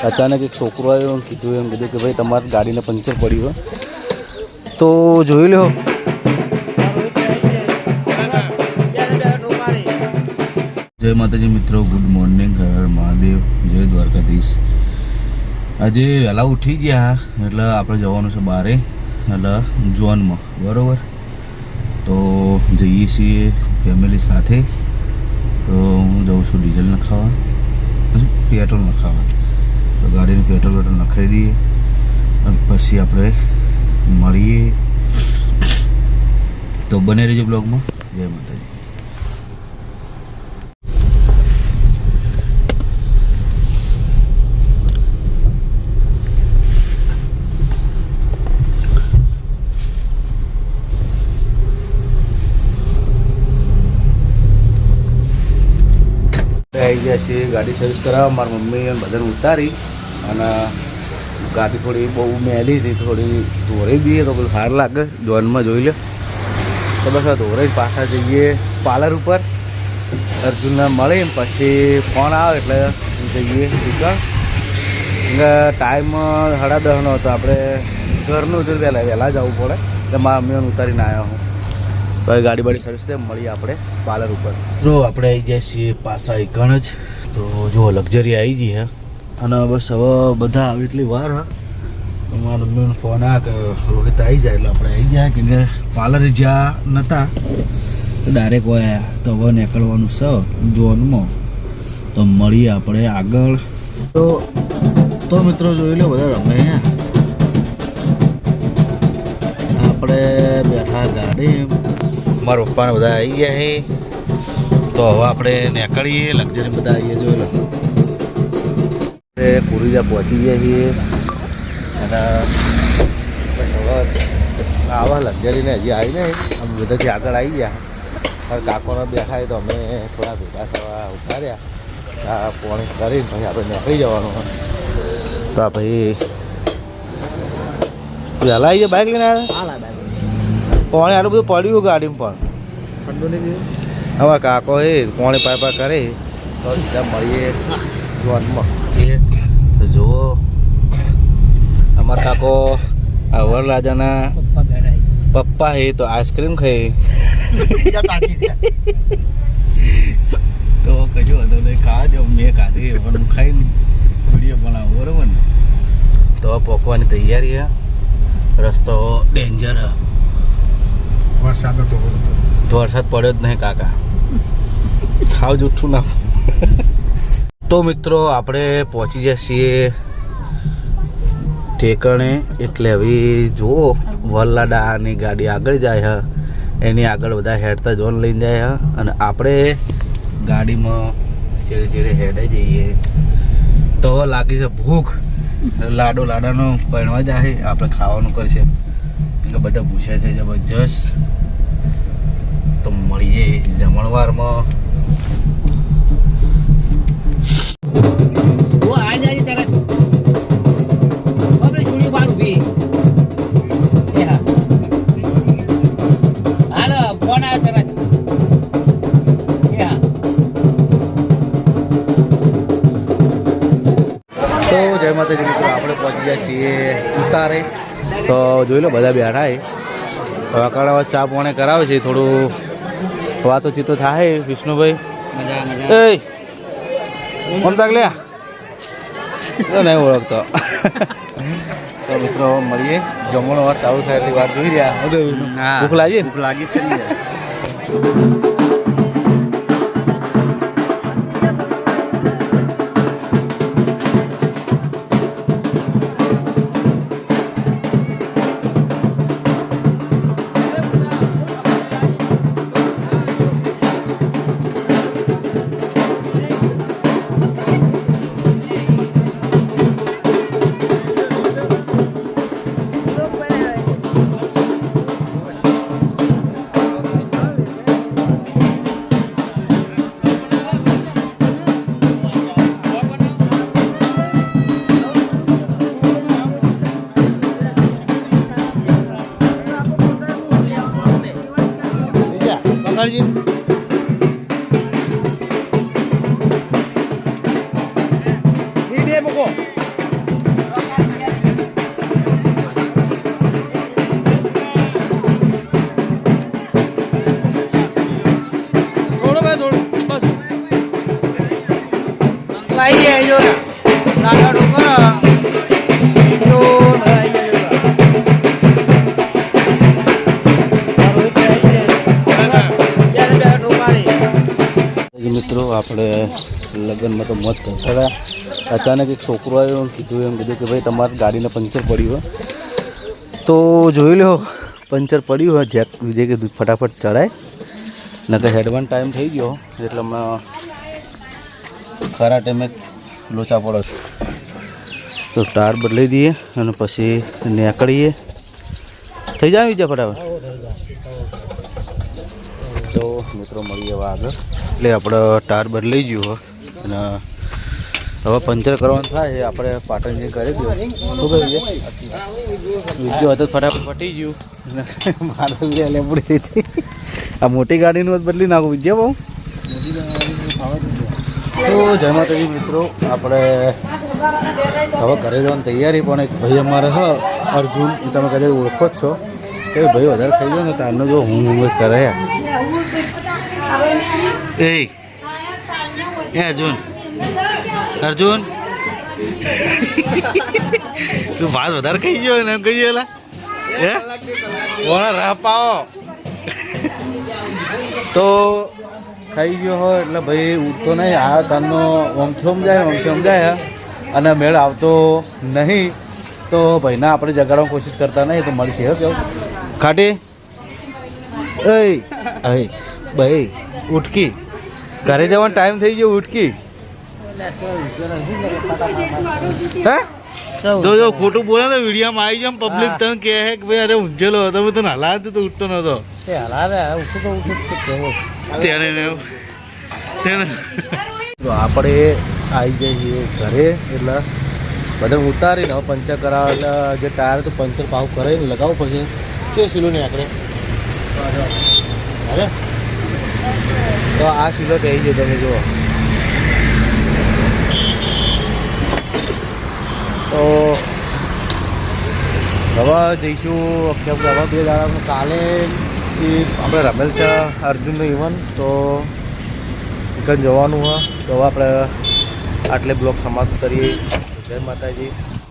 અચાનક એક છોકરો આવ્યો કીધું કે ભાઈ તમારી ગાડીને પંચર પડ્યું તો જોઈ લો. જય માતાજી મિત્રો, ગુડ મોર્નિંગ, હર મહાદેવ, જય દ્વારકાધીશ. આજે વહેલા ઉઠી ગયા એટલે આપણે જવાનું છે બારે, એટલે જોનમાં, બરાબર. તો જઈએ છીએ ફેમિલી સાથે. તો હું જાઉં છું ડીઝલ નખાવા, પેટ્રોલ નખાવા. તો ગાડીનું પેટ્રોલ નખાવી દઈએ અને પછી આપણે મળીએ. તો બને રહેજો બ્લોગમાં. જય માતાજી. આવી ગયા છીએ ગાડી સર્વિસ કરાવવા. મારી મમ્મી અને બધાને ઉતારી અને ગાડી થોડી બહુ મેલી હતી, થોડી ધોરાઈ દઈએ તો બધું સારું લાગે. જોનમાં જોઈ લે તો બસ આ ધોરાઈ પાછા જઈએ પાર્લર ઉપર. અર્જુનને મળી પછી ફોન આવે એટલે જઈએ દુકાન. ટાઈમ 10:30 હતો. આપણે ઘરનું જ વહેલા જવું પડે એટલે મારા મમ્મીઓને ઉતારીને આવ્યો હું. તો ગાડી બાડી સર્વિસ થાય, મળીએ આપણે પાર્લર ઉપર. જો આપણે આવી જાય છીએ પાછા એકણ જ. તો જો લક્ઝરી આવી ગઈ હે અને બસ હવે બધા આવે એટલી વાર હા. મારા મમ્મીનો ફોન આ કે રોહિત આવી જાય એટલે આપણે આવી જાય. કે પાર્લરે જ્યાં નહોતા તો ડાયરેક્ટ હોય તો હવે નીકળવાનું છે જોનમાં. તો મળીએ આપણે આગળ. તો મિત્રો જોઈ લો બધા રમે. આપણે બેઠા ગાડી, મારા પપ્પાને બધા આવી ગયા છે. તો હવે આપણે નીકળીએ. લક્ઝરી બધા આવીએ જોઈ લો. કુરીજા પહોંચી ગયા છીએ અને બસ હવે આવા લક્ઝરીને હજી આવી નહીં. અમે બધાથી આગળ આવી ગયા. કાકોને બેઠા તો અમે થોડા ભેગા થવા ઉતાર્યા. આ પોણી કરીને પછી આપણે નીકળી જવાનું. તો આ ભાઈ વહેલા આવી જાય. બાઇક લઈને આવ્યા પાણી આટલું બધું પડ્યું ગાડીમાં પણ. હવે કાકો એ પાણી પાઇપા કરે તો સીધા મળીએ જોનમાં. તો જુઓ અમારા કાકો આ વરરાજાના પપ્પા હે તો આઈસ્ક્રીમ ખાઈ. તો કશું હતો નહીં, ખાજો. મેં ખાધી પણ હું ખાઈ વિડીયો બનાવું, બરાબર ને. તો પોકવાની તૈયારી હે. રસ્તો ડેન્જર હે. વરસાદ હતો તો વરસાદ પડ્યો જ નહીં કાકા. ખાવ જૂઠું ના. તો મિત્રો આપણે પહોંચી ગયા છીએ ઠેકાણે. એટલે હવે જુઓ વલ્લાડાની ગાડી આગળ જાય હે, એની આગળ બધા હેડતા જોન લઈને જાય હે અને આપણે ગાડીમાં ચેડે ચેડે હેડે જઈએ. તો હવે લાગી છે ભૂખ. લાડાનો પૈણવા જાય, આપણે ખાવાનું કરશે. બધા પૂછે છે જબરજસ્ત. તો મળીએ જમણવારમાં. તો જય માતાજી મિત્રો, આપણે પહોંચી જાય છીએ ઉતારે. તો જોઈ લો બધા બેઠા છે. વકાળા ચા પાણી કરાવે છે. થોડું વાતો ચીતો થાય. વિષ્ણુભાઈ એ મમતા લ્યા નહીં ઓળખતો. તો મિત્રો મળીએ. જમવાનો વાત ચાલુ થાય એટલી વાર જોઈ રહ્યા. ભૂખ લાગી ને? ભૂખ લાગી છે. जी वीडियो મિત્રો આપણે લગ્નમાં તો મોજ કરતા હતા. અચાનક એક છોકરો આવ્યો કીધું કે ભાઈ તમારી ગાડીને પંચર પડ્યું હોય તો જોઈ લો. પંચર પડ્યું હોય જેક વિજય કીધું ફટાફટ ચડાય નકર હેડવાન ટાઈમ થઈ ગયો એટલે હમણાં ખરા ટાઈમે લોચા પડે છે. તો ટાયર બદલાઈ દઈએ અને પછી નીકળીએ. થઈ જાય વિજય ફટાફટ. તો મિત્રો મળીએ હવે આગળ. એટલે આપણે ટાયર બદલાઈ ગયું હોય અને હવે પંચર કરવાનું થાય આપણે પાટણ જે કરી દો શું કહ્યું છે વિડીયો હતો ફટાફટ ફટી ગયું મારે લેપડી થઈ. આ મોટી ગાડીનું બદલી નાખું વિજય બહુ. તો જય માતાજી મિત્રો, આપણે હવે ઘરે જવાની તૈયારી. પણ એક ભાઈ અમારે હ અર્જુન, એ તમે કદાચ ઓળખો જ છો. એ ભાઈ વધારે ખાઈ ગયો ને તારનો જો હું કરે. એ અર્જુન અર્જુન તું ભાત વધારે ખાઈ ગયો ને એમ કહી ગયેલા હે ઓણા રાહ પાવો. તો ખાઈ ગયો હોય એટલે ભાઈ ઉઠતો નહીં. આ તારનો ઓમથી ઓમ જાય અને મેળ આવતો નહીં. તો ભાઈના આપણે જગાડવાની કોશિશ કરતા નહીં તો મળશે. હે કેવું ખાટી એ ભાઈ ઉઠકી ઘરે જવાનો ટાઈમ થઈ ગયો. ઉઠકી હે જો ખોટું બોલે તો વિડીયોમાં આવી જાય પબ્લિક તને કહે કે ભાઈ અરે ઊંઝેલો હતો તને હલાવતો તો ઉઠતો નતો. આપણે આવી જઈએ ઘરે એટલે બધા ઉતારીને હવે પંચર કરાવે એટલે જે ટાયર તો પંચર ભાવ કરાવીને લગાવવું પડશે. કે સિલો નહીં આપણે અરે તો આ સિલો થઈ ગયો તમે જુઓ. તો હવે જઈશું હવે 2 દાડા કાલે આપણે રમેલ છે અર્જુનનું ઇવન તો એક જ જવાનું હોય. તો હવે આપણે આટલે બ્લોગ સમાપ્ત કરીએ. જય માતાજી.